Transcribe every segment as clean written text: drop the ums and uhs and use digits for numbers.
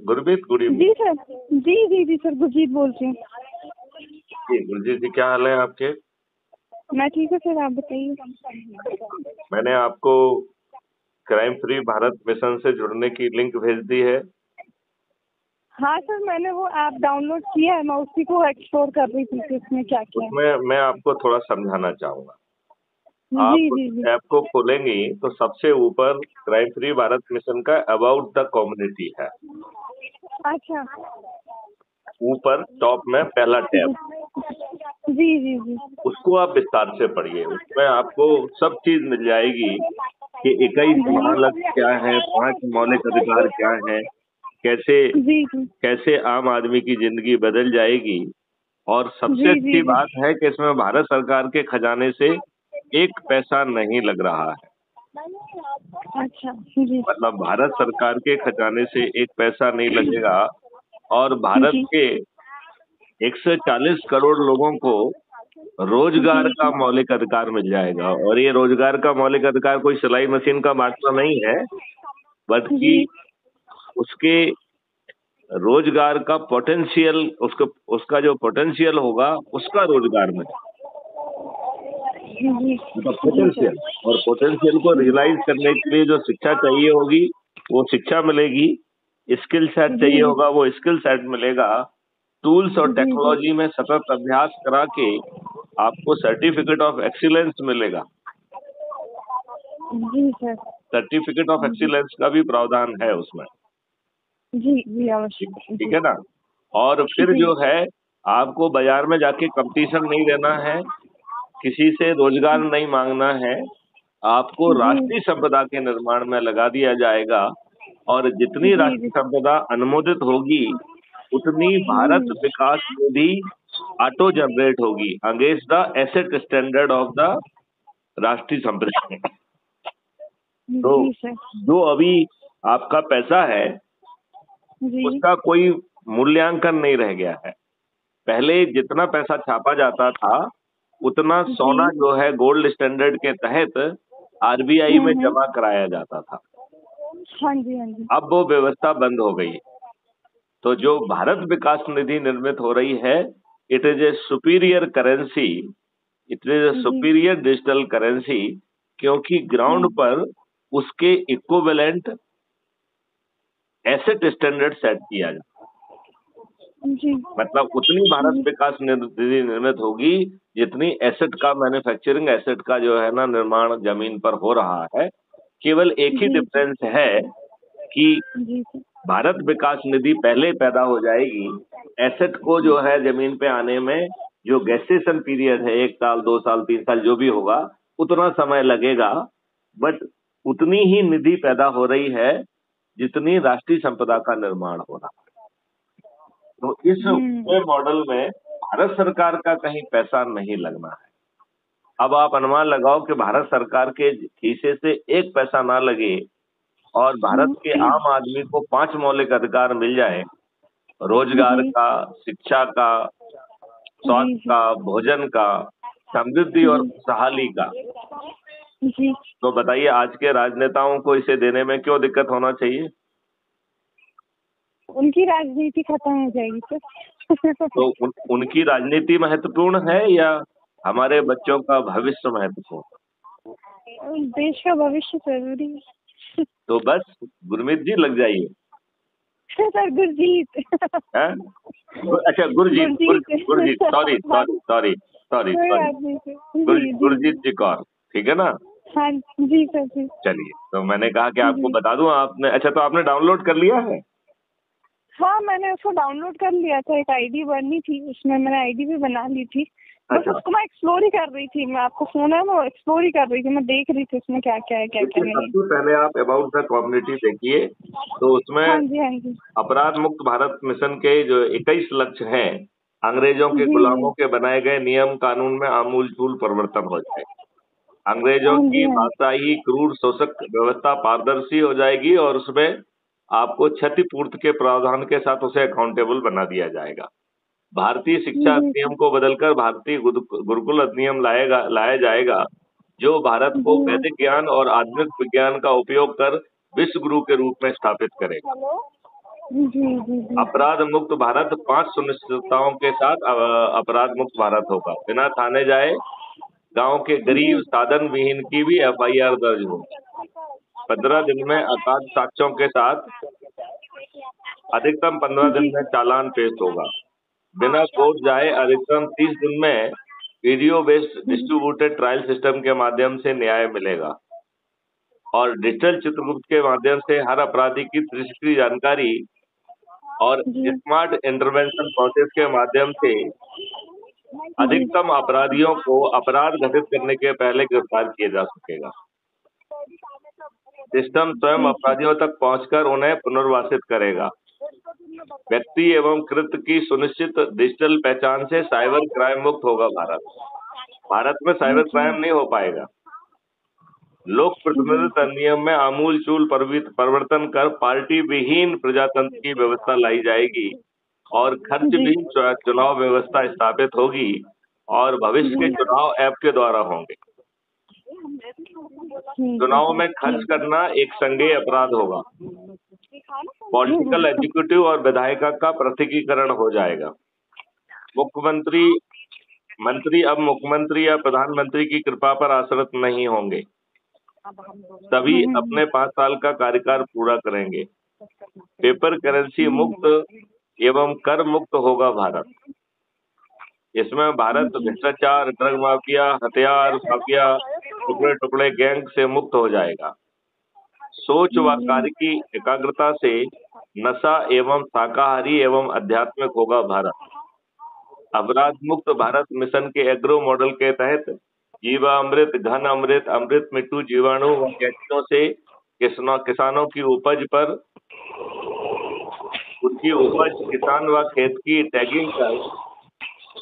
Gurmeet, good evening. जी sir. जी sir, Gurjeet बोल रही हूँ। जी गुरजीत जी, क्या हाल है आपके? मैं ठीक हूँ सर, आप बताइए। मैंने आपको क्राइम फ्री भारत मिशन से जुड़ने की लिंक भेज दी है। हाँ सर, मैंने वो ऐप डाउनलोड किया है, मैं उसी को एक्सप्लोर कर रही थी कि उसमें क्या क्या है। उसमें मैं आपको थोड़ा समझाना चाहूंगा। आप जी उस जी जी। ऐप को खोलेंगी तो सबसे ऊपर क्राइम फ्री भारत मिशन का अबाउट द कम्युनिटी है। अच्छा। ऊपर टॉप में पहला टैब, जी जी जी। उसको आप विस्तार से पढ़िए। उसमें आपको सब चीज मिल जाएगी कि 21 महालक्ष्य क्या है, 5 मौलिक अधिकार क्या है, कैसे जी जी कैसे आम आदमी की जिंदगी बदल जाएगी। और सबसे जी जी अच्छी जी। बात है कि इसमें भारत सरकार के खजाने से एक पैसा नहीं लग रहा है। अच्छा जी मतलब भारत सरकार के खजाने से एक पैसा नहीं लगेगा और भारत जी के 140 करोड़ लोगों को रोजगार जी का जी। मौलिक अधिकार मिल जाएगा। और ये रोजगार का मौलिक अधिकार कोई सिलाई मशीन का मात्र नहीं है, बल्कि जी उसके रोजगार का पोटेंशियल, उसका जो पोटेंशियल होगा उसका रोजगार में, जी मतलब जी सर। पोटेंशियल। और पोटेंशियल को रियलाइज करने के लिए जो शिक्षा चाहिए होगी वो शिक्षा मिलेगी, स्किल सेट जी चाहिए जी होगा वो स्किल सेट मिलेगा। टूल्स और जी जी टेक्नोलॉजी में सतत अभ्यास करा के आपको सर्टिफिकेट ऑफ एक्सीलेंस मिलेगा। जी सर। सर्टिफिकेट ऑफ जी एक्सीलेंस का भी प्रावधान है उसमें। जी जी ठीक अवश्य ठीक जी है ना। और फिर जी जो है, आपको बाजार में जाके कंपटीशन नहीं देना है, किसी से रोजगार नहीं मांगना है, आपको जी राष्ट्रीय संपदा के निर्माण में लगा दिया जाएगा। और जितनी जी जी राष्ट्रीय संपदा अनुमोदित होगी उतनी भारत विकास निधि ऑटो जनरेट होगी against the asset standard of the राष्ट्रीय संपदा। तो जी सर। जो अभी आपका पैसा है जी उसका कोई मूल्यांकन नहीं रह गया है। पहले जितना पैसा छापा जाता था उतना सोना जी। जो है गोल्ड स्टैंडर्ड के तहत आरबीआई में जमा कराया जाता था। हाँ जी हाँ जी। अब वो व्यवस्था बंद हो गई। तो जो भारत विकास निधि निर्मित हो रही है, it is a superior currency, it is a जी सुपीरियर डिजिटल करेंसी, क्योंकि ग्राउंड पर उसके इक्विवेलेंट एसेट स्टैंडर्ड सेट किया जाए। जी मतलब उतनी भारत विकास निधि निर्मित होगी जितनी एसेट का, मैन्युफैक्चरिंग एसेट का जो है ना निर्माण जमीन पर हो रहा है। केवल एक ही जी डिफरेंस है कि जी भारत विकास निधि पहले पैदा हो जाएगी। एसेट को जो है जमीन पे आने में जो गेस्टेशन पीरियड है, 1 साल 2 साल 3 साल जो भी होगा उतना समय लगेगा, बट उतनी ही निधि पैदा हो रही है जितनी राष्ट्रीय संपदा का निर्माण हो रहा है। तो इस पूरे मॉडल में भारत सरकार का कहीं पैसा नहीं लगना है। अब आप अनुमान लगाओ कि भारत सरकार के खीसे से एक पैसा ना लगे और भारत के आम आदमी को 5 मौलिक अधिकार मिल जाए, रोजगार का, शिक्षा का, स्वास्थ्य का, भोजन का, समृद्धि और खुशहाली का। जी। तो बताइए आज के राजनेताओं को इसे देने में क्यों दिक्कत होना चाहिए? उनकी राजनीति खत्म हो जाएगी सर। तो उनकी राजनीति महत्वपूर्ण है या हमारे बच्चों का भविष्य महत्वपूर्ण? देश का भविष्य जरूरी है। तो बस गुरमीत जी लग जाइए। सर गुरजीत। हैं? अच्छा Gurjeet, Gurjeet, sorry sorry sorry sorry कोई सॉरी, बात नहीं सर। जी जी गुरजीत जी कौर, ठीक है ना। हाँ जी सर जी। चलिए, तो मैंने कहा कि आपको जी बता दूं। आपने, अच्छा तो आपने डाउनलोड कर लिया है? हाँ, मैंने उसको डाउनलोड कर लिया था, एक आईडी बननी थी उसमें, मैंने आईडी भी बना ली थी। बस अच्छा, उसको मैं एक्सप्लोर ही कर रही थी, मैं आपको फोन है मैं एक्सप्लोर ही कर रही थी, मैं देख रही थी उसमें क्या क्या है क्या क्या देखिए नहीं है। सबसे पहले आप अबाउट द कम्युनिटी देखिए। तो उसमें हाँ जी हाँ जी अपराध मुक्त भारत मिशन के जो 21 लक्ष्य हैं, अंग्रेजों के जी गुलामों के बनाए गए नियम कानून में आमूलचूल परिवर्तन हो जाए। अंग्रेजों हाँ जी की हाँ भाषाई क्रूर शोषक व्यवस्था पारदर्शी हो जाएगी और उसमें आपको क्षतिपूर्ति के प्रावधान के साथ उसे अकाउंटेबल बना दिया जाएगा। भारतीय शिक्षा जी अधिनियम को बदलकर भारतीय गुरुकुल अधिनियम लाया जाएगा, जो भारत को जी। वैदिक ज्ञान और आधुनिक विज्ञान का उपयोग कर विश्व गुरु के रूप में स्थापित करेगा। जी जी जी। अपराध मुक्त भारत 5 सुनिश्चितताओं के साथ अपराध मुक्त भारत होगा। बिना थाने जाए गांव के गरीब साधन विहीन की भी FIR दर्ज होगी। 15 दिन में अकाध साक्ष्यों के साथ अधिकतम 15 दिन में चालान पेश होगा। बिना कोर्ट जाए अधिकतम 30 दिन में video based distributed trial system के माध्यम से न्याय मिलेगा। और डिजिटल चित्रगुप्त के माध्यम से हर अपराधी की 360 जानकारी और स्मार्ट इंटरवेंशन प्रोसेस के माध्यम से अधिकतम अपराधियों को अपराध घटित करने के पहले गिरफ्तार किया जा सकेगा। सिस्टम स्वयं अपराधियों तक पहुंचकर उन्हें पुनर्वासित करेगा। व्यक्ति एवं कृत्य की सुनिश्चित डिजिटल पहचान से साइबर क्राइम मुक्त होगा भारत। भारत में साइबर क्राइम नहीं हो पाएगा। लोक प्रतिनिधित्व अधिनियम में आमूल चूल परिवर्तन कर पार्टी विहीन प्रजातंत्र की व्यवस्था लाई जाएगी और खर्च विहीन चुनाव व्यवस्था स्थापित होगी और भविष्य के चुनाव ऐप के द्वारा होंगे। चुनाव में खर्च करना एक संज्ञेय अपराध होगा। पॉलिटिकल एग्जीक्यूटिव और विधायिका का पृथकीकरण हो जाएगा। मंत्री अब मुख्यमंत्री या प्रधानमंत्री की कृपा पर आश्रित नहीं होंगे। सभी अपने 5 साल का कार्यकाल पूरा करेंगे। पेपर करेंसी मुक्त एवं कर मुक्त होगा भारत। इसमें भारत भ्रष्टाचार, ड्रग माफिया, हथियार माफिया, टुकड़े टुकड़े गैंग से मुक्त हो जाएगा। सोच व कार्य की एकाग्रता से नशा एवं शाकाहारी एवं आध्यात्मिक होगा भारत। अपराध मुक्त भारत मिशन के एग्रो मॉडल के तहत जीवामृत, घन अमृत, अमृत मिट्टू, जीवाणु व कैंचों से किसानों की उपज पर उनकी उपज, किसान व खेत की टैगिंग कर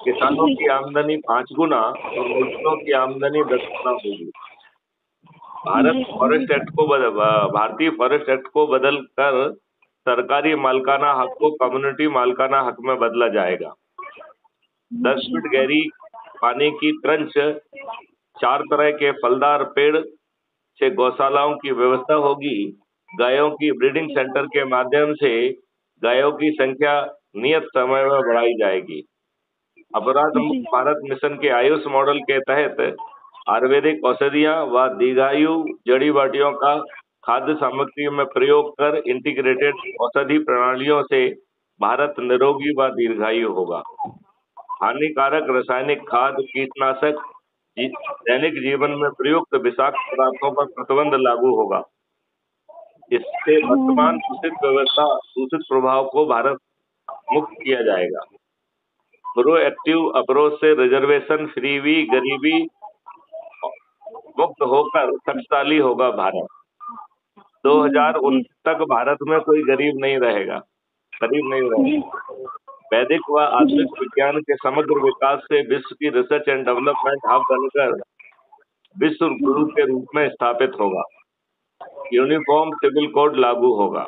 किसानों की आमदनी 5 गुना और मजदूरों की आमदनी 10 गुना होगी। भारतीय फॉरेस्ट एक्ट को बदल कर सरकारी मालकाना हक को कम्युनिटी मालकाना हक में बदला जाएगा। 10 फीट गहरी पानी की ट्रंच, 4 तरह के फलदार पेड़ से गौशालाओं की व्यवस्था होगी। गायों की ब्रीडिंग सेंटर के माध्यम से गायों की संख्या नियत समय में बढ़ाई जाएगी। अपराध मुक्त भारत मिशन के आयुष मॉडल के तहत आयुर्वेदिक औषधियां व दीर्घायु जड़ी बूटियों का खाद्य सामग्री में प्रयोग कर इंटीग्रेटेड औषधि प्रणालियों से भारत निरोगी व दीर्घायु होगा। हानिकारक रासायनिक खाद, कीटनाशक दैनिक जीवन में प्रयुक्त विषाक्त पदार्थों पर प्रतिबंध लागू होगा। इससे वर्तमान दूषित प्रभाव को भारत मुक्त किया जाएगा। प्रोएक्टिव अप्रोच से रिजर्वेशन फ्री गरीबी मुक्त होकर शक्तिशाली होगा भारत। 2019 तक भारत में कोई गरीब नहीं रहेगा। वैदिक व आधुनिक विज्ञान के समग्र विकास से विश्व की रिसर्च एंड डेवलपमेंट हब बनकर विश्व गुरु के रूप में स्थापित होगा। यूनिफॉर्म सिविल कोड लागू होगा।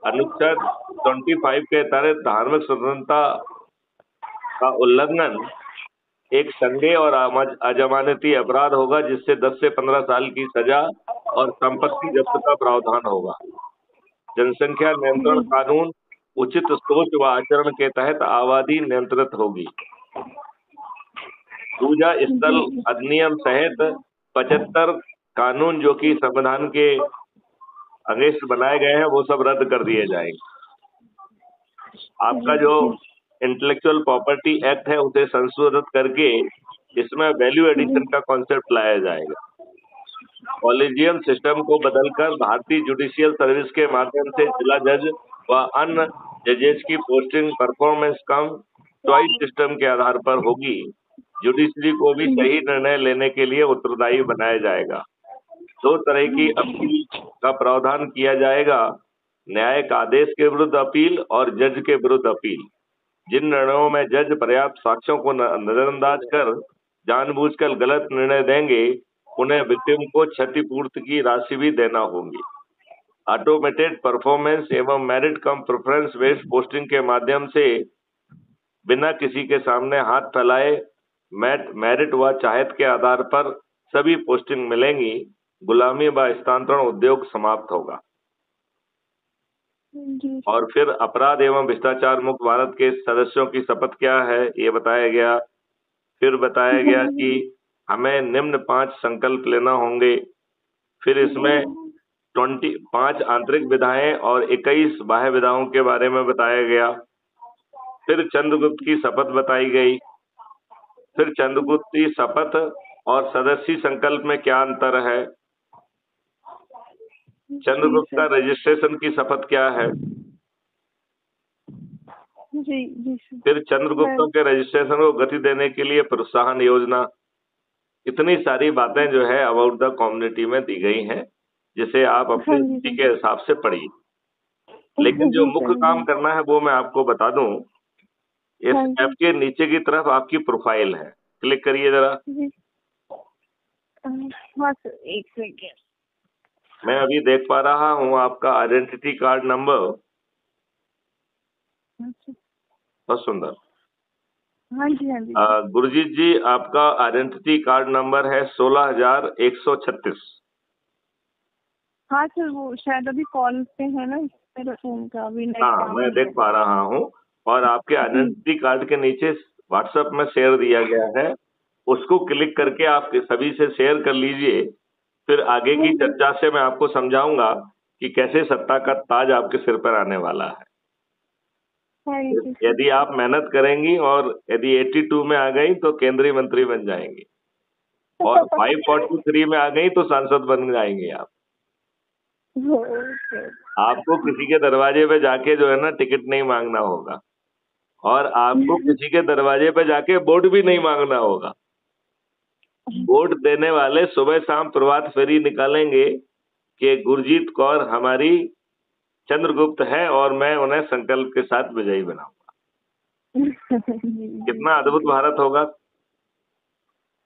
अनुच्छेद 25 के तहत धार्मिक स्वतंत्रता का उल्लंघन एक संज्ञेय और अजमानती अपराध होगा, जिससे 10 से 15 साल की सजा और संपत्ति जब्त का प्रावधान होगा। जनसंख्या नियंत्रण कानून उचित सोच व आचरण के तहत आबादी नियंत्रित होगी। पूजा स्थल अधिनियम सहित 75 कानून जो कि संविधान के अगेंस्ट बनाए गए हैं वो सब रद्द कर दिए जाएंगे। आपका जो इंटेलेक्चुअल प्रॉपर्टी एक्ट है उसे संशोधित करके इसमें वैल्यू एडिशन का कॉन्सेप्ट लाया जाएगा। कॉलेजियम सिस्टम को बदलकर भारतीय जुडिशियल सर्विस के माध्यम से जिला जज व अन्य जजेस की पोस्टिंग परफॉर्मेंस कम चॉइस सिस्टम के आधार पर होगी। जुडिशरी को भी सही निर्णय लेने के लिए उत्तरदायी बनाया जाएगा। 2 तरह की अपील का प्रावधान किया जाएगा। न्यायिक आदेश के विरुद्ध अपील और जज के विरुद्ध अपील। जिन निर्णयों में जज पर्याप्त साक्ष्यों को नजरअंदाज कर जानबूझकर गलत निर्णय देंगे उन्हें विक्टिम को क्षतिपूर्ति की राशि भी देना होगी। ऑटोमेटेड परफॉर्मेंस एवं मेरिट कम प्रेफरेंस बेस्ड पोस्टिंग के माध्यम से बिना किसी के सामने हाथ फैलाए मेरिट व चाहत के आधार पर सभी पोस्टिंग मिलेंगी। गुलामी व हस्तांतरण उद्योग समाप्त होगा। जी और फिर अपराध एवं भ्रष्टाचार मुक्त भारत के सदस्यों की शपथ क्या है ये बताया गया। फिर बताया गया कि हमें निम्न 5 संकल्प लेना होंगे। फिर इसमें 5 आंतरिक विधाएं और 21 बाह्य विधाओं के बारे में बताया गया। फिर चंद्रगुप्त की शपथ बताई गई। फिर चंद्रगुप्त की शपथ और सदस्य संकल्प में क्या अंतर है। चंद्रगुप्त का रजिस्ट्रेशन की शपथ क्या है। जी जी सर। फिर चंद्रगुप्तों के रजिस्ट्रेशन को गति देने के लिए प्रोत्साहन योजना। इतनी सारी बातें जो है अबाउट द कम्युनिटी में दी गई हैं, जिसे आप अपनी रुचि के हिसाब से पढ़िए। लेकिन जो मुख्य काम करना है वो मैं आपको बता दूं, इस ऐप के नीचे की तरफ आपकी प्रोफाइल है, क्लिक करिए जरा। हाँ सर, एक सेकेंड। मैं अभी देख पा रहा हूँ आपका आइडेंटिटी कार्ड नंबर। बहुत सुंदर। हाँ जी हाँ जी। गुरजीत जी, आपका आइडेंटिटी कार्ड नंबर है 16,136। हाँ सर, वो शायद अभी कॉल पे है ना, मेरा फोन का अभी नेट हाँ, काम मैं नहीं देख कर पा रहा हूँ। और आपके आइडेंटिटी कार्ड के नीचे व्हाट्सएप में शेयर दिया गया है, उसको क्लिक करके आप सभी से शेयर कर लीजिए। फिर आगे की चर्चा से मैं आपको समझाऊंगा कि कैसे सत्ता का ताज आपके सिर पर आने वाला है। यदि आप मेहनत करेंगी और यदि 82 में आ गई तो केंद्रीय मंत्री बन जाएंगे, और 543 में आ गई तो सांसद बन जाएंगे आप। आपको किसी के दरवाजे पे जाके जो है ना टिकट नहीं मांगना होगा, और आपको किसी के दरवाजे पे जाके वोट भी नहीं मांगना होगा। वोट देने वाले सुबह शाम प्रभात फेरी निकालेंगे कि गुरजीत कौर हमारी चंद्रगुप्त है और मैं उन्हें संकल्प के साथ विजयी बनाऊंगा। कितना अद्भुत भारत होगा।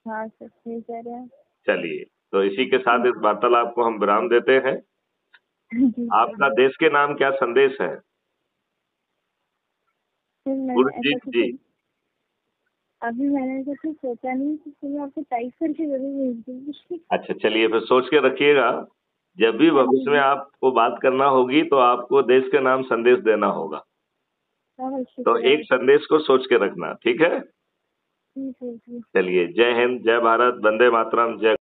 हाँ सर, सही कह रहे हैं। चलिए, तो इसी के साथ इस वार्तालाप को हम विराम देते हैं। आपका देश के नाम क्या संदेश है गुरजीत जी? अभी मैंने ऐसा कुछ सोचा नहीं, तो मैं आपको टाइप करके जरूर भेज दूंगी। अच्छा, चलिए फिर सोच के रखिएगा। जब भी भविष्य में आपको बात करना होगी तो आपको देश के नाम संदेश देना होगा। तो एक संदेश को सोच के रखना, ठीक है? चलिए, जय हिंद, जय भारत, वंदे मातरम, जय